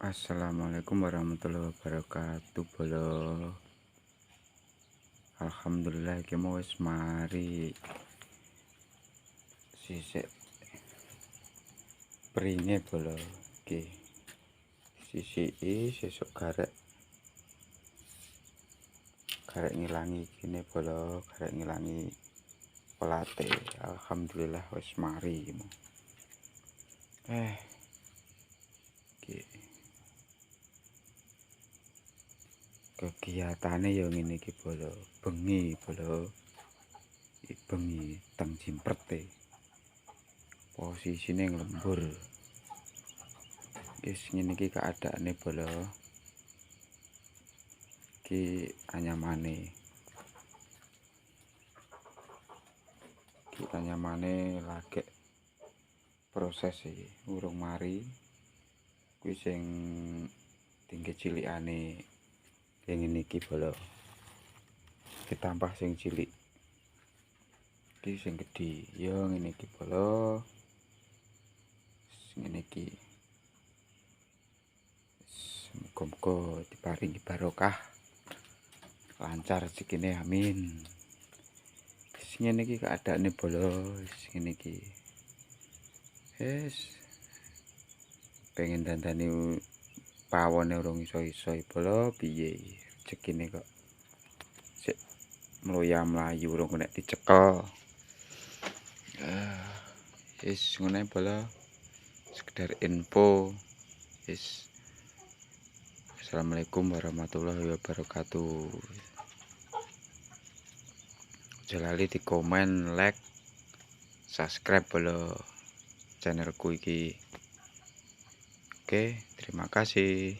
Assalamualaikum warahmatullahi wabarakatuh bolo. Alhamdulillah iki mau wis mari sisik pringe bolo iki. Sisiki sesuk garek ngilangi kene bolo, garek ngilangi pelate. Alhamdulillah wis mari. Iki kegiatane ya ngene iki bolo, bengi bolo. Bengi teng jimprete. Posisine nglembur. Wis ngene iki keadaane bolo. Iki anyamane. Iki anyamane lagi proses iki, urung mari. Kuwi sing tinggi cilikane yang ngene iki bolo. Ditambah sing cilik. Iki sing gedhi ya ngene iki bolo. Ngene iki. Muga-muga diparingi barokah. Lancar rezekine amin. Wis ngene iki keadaane bolo, wis ngene iki. Wis pengen dandani pawone urung iso-iso bolo piye rezekine kok sik mloya-mlayu urung kena dicekel. Wis ngene bolo. Sekedar info. Wis. Assalamualaikum warahmatullahi wabarakatuh. Aja lali di komen, like, subscribe bolo channelku iki. Oke, terima kasih.